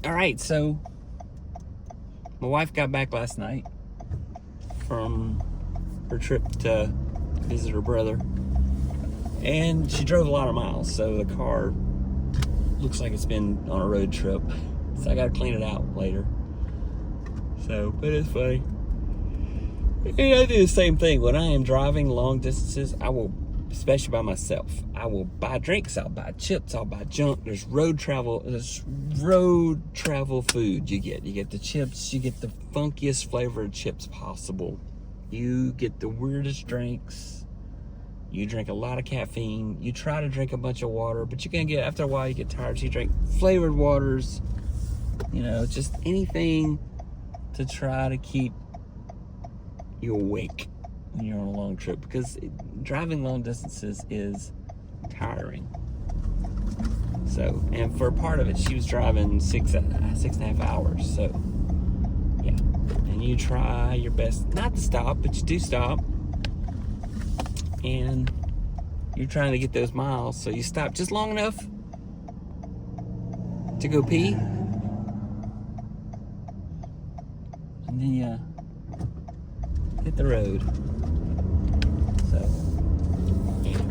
All right, so my wife got back last night from her trip to visit her brother, and she drove a lot of miles, so the car looks like it's been on a road trip. So I got to clean it out later. So, but it's funny. And I do the same thing when I am driving long distances. I will, especially by myself, I will buy drinks, I'll buy chips, I'll buy junk. There's road travel food you get. You get the chips, you get the funkiest flavored chips possible. You get the weirdest drinks. You drink a lot of caffeine. You try to drink a bunch of water, but you're gonna get, after a while, you get tired. So you drink flavored waters, just anything to try to keep you awake when you're on a long trip, because driving long distances is tiring. So, and for part of it, she was driving 6.5 hours. So, yeah. And you try your best not to stop, but you do stop. And you're trying to get those miles, so you stop just long enough to go pee. And then you hit the road. So, anyway,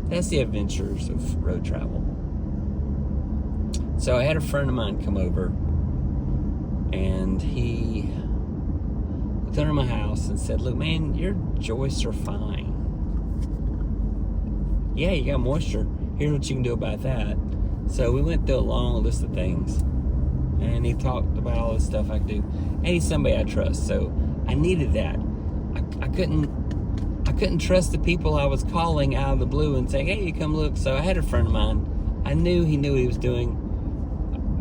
that's the adventures of road travel. So I had a friend of mine come over, and he looked under my house and said, "Look, man, your joists are fine. Yeah, you got moisture. Here's what you can do about that." So we went through a long list of things, and he talked about all the stuff I could do. And he's somebody I trust, so I needed that. I couldn't trust the people I was calling out of the blue and saying, "Hey, you come look." So I had a friend of mine. I knew he knew what he was doing,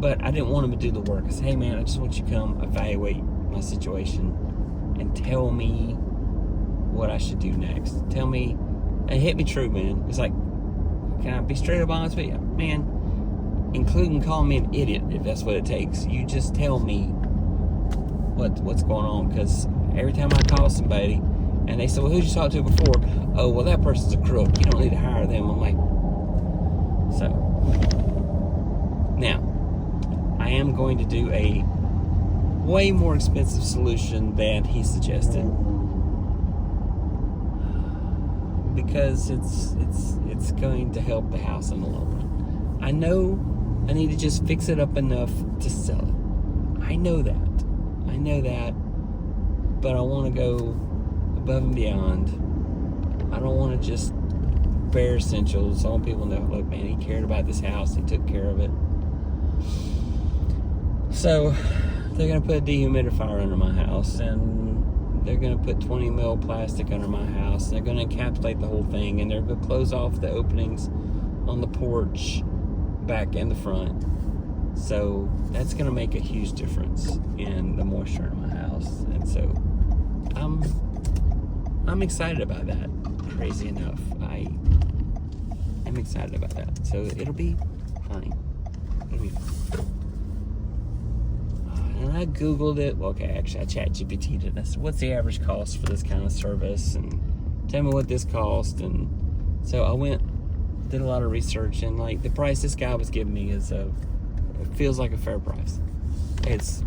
but I didn't want him to do the work. I said, "Hey, man, I just want you to come evaluate my situation and tell me what I should do next. Tell me," and it hit me true, man. It's like, can I be straight up honest with you? Man, including calling me an idiot if that's what it takes. You just tell me what's going on, because every time I call somebody and they say, "Well, who'd you talk to before?" "Oh, well, that person's a crook. You don't need to hire them." I'm like, so now I am going to do a way more expensive solution than he suggested, because it's going to help the house in the long run. I know I need to just fix it up enough to sell it. I know that, but I want to go above and beyond. I don't want to just bare essentials. I want people to know, look, man, he cared about this house. He took care of it. So they're going to put a dehumidifier under my house, and they're going to put 20 mil plastic under my house. And they're going to encapsulate the whole thing, and they're going to close off the openings on the porch, back and the front. So that's going to make a huge difference in the moisture in my house. And so I'm excited about that. Crazy enough, I am excited about that. So it'll be fine. And I Googled it. Well, okay, actually, I ChatGPT'd it. I said, "What's the average cost for this kind of service? And tell me what this cost." And so I went, did a lot of research, and like the price this guy was giving me it feels like a fair price. It's,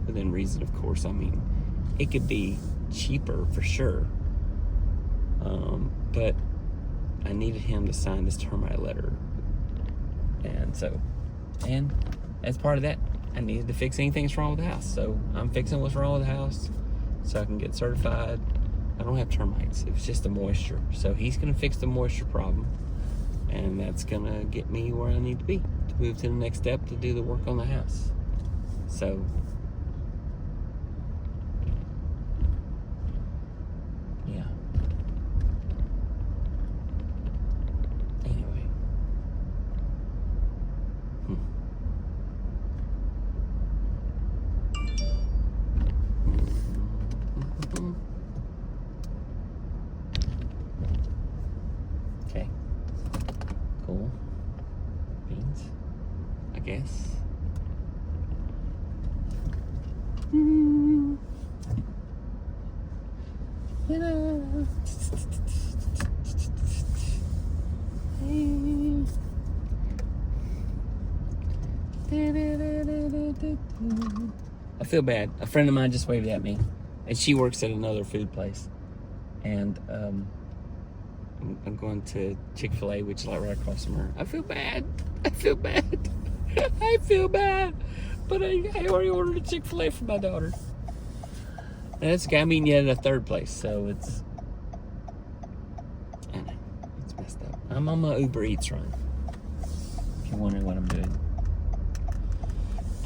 within reason, of course. I mean, it could be cheaper for sure. But I needed him to sign this termite letter. And as part of that, I needed to fix anything that's wrong with the house. So I'm fixing what's wrong with the house so I can get certified. I don't have termites. It was just the moisture. So he's going to fix the moisture problem. And that's going to get me where I need to be to move to the next step to do the work on the house. So, yeah. Anyway. Okay. Cool. Beans, I guess. I feel bad. A friend of mine just waved at me, and she works at another food place. And I'm going to Chick-fil-A, which is like right across from her. I feel bad. I feel bad. I feel bad. But I already ordered a Chick-fil-A for my daughter. And that's the guy I'm eating yet at a third place, so it's... I know. It's messed up. I'm on my Uber Eats run. If you're wondering what I'm doing.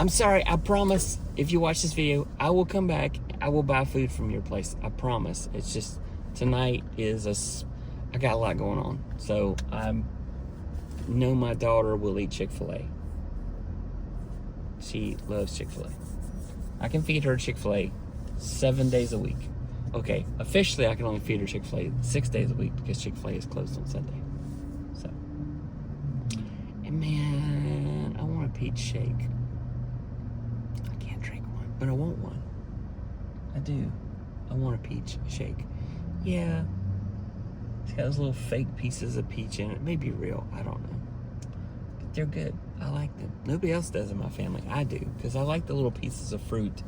I'm sorry, I promise, if you watch this video, I will come back. I will buy food from your place. I promise. It's just, tonight is I got a lot going on. So, I know my daughter will eat Chick-fil-A. She loves Chick-fil-A. I can feed her Chick-fil-A 7 days a week. Okay, officially I can only feed her Chick-fil-A 6 days a week because Chick-fil-A is closed on Sunday. So, and man, I want a peach shake. But I want one. I do. I want a peach shake. Yeah. It's got those little fake pieces of peach in it. It may be real. I don't know. But they're good. I like them. Nobody else does in my family. I do. Because I like the little pieces of fruit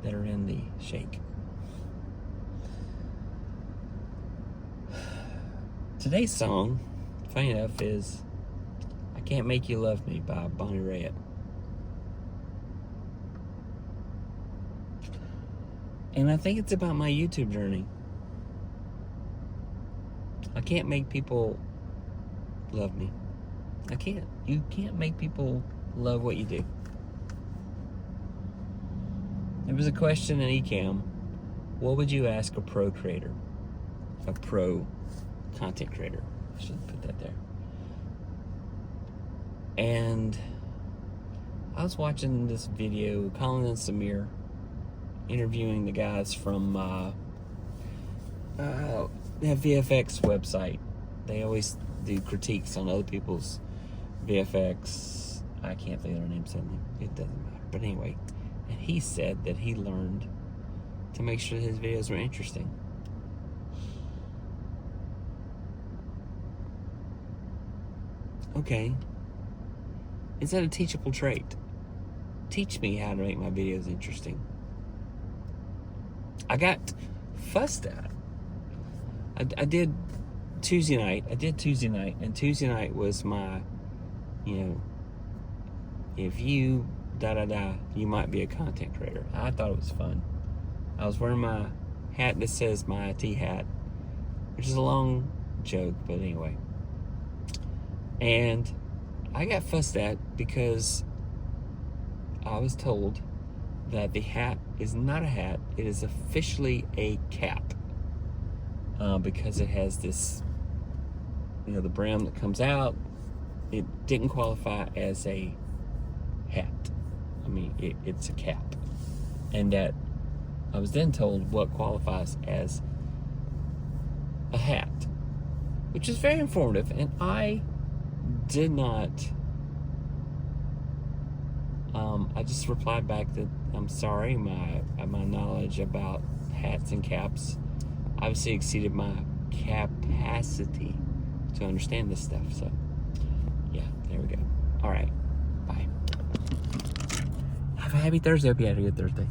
that are in the shake. Today's song, funny enough, is I Can't Make You Love Me by Bonnie Raitt. And I think it's about my YouTube journey. I can't make people love me. I can't. You can't make people love what you do. There was a question in Ecamm. What would you ask a pro creator? A pro content creator. I should put that there. And I was watching this video, Colin and Samir interviewing the guys from that VFX website. They always do critiques on other people's VFX. I can't think of their name suddenly. It doesn't matter. But anyway, and he said that he learned to make sure that his videos were interesting. Okay. Is that a teachable trait? Teach me how to make my videos interesting. I got fussed at. I did Tuesday night, and Tuesday night was my, if you you might be a content creator. I thought it was fun. I was wearing my hat that says my IT hat, which is a long joke, but anyway. And I got fussed at because I was told that the hat is not a hat, it is officially a cap. Because it has this, the brim that comes out, it didn't qualify as a hat. I mean, it's a cap. And that I was then told what qualifies as a hat, which is very informative, and I did not. I just replied back that I'm sorry, my knowledge about hats and caps obviously exceeded my capacity to understand this stuff. So, yeah, there we go. All right, bye. Have a happy Thursday. Hope you had a good Thursday.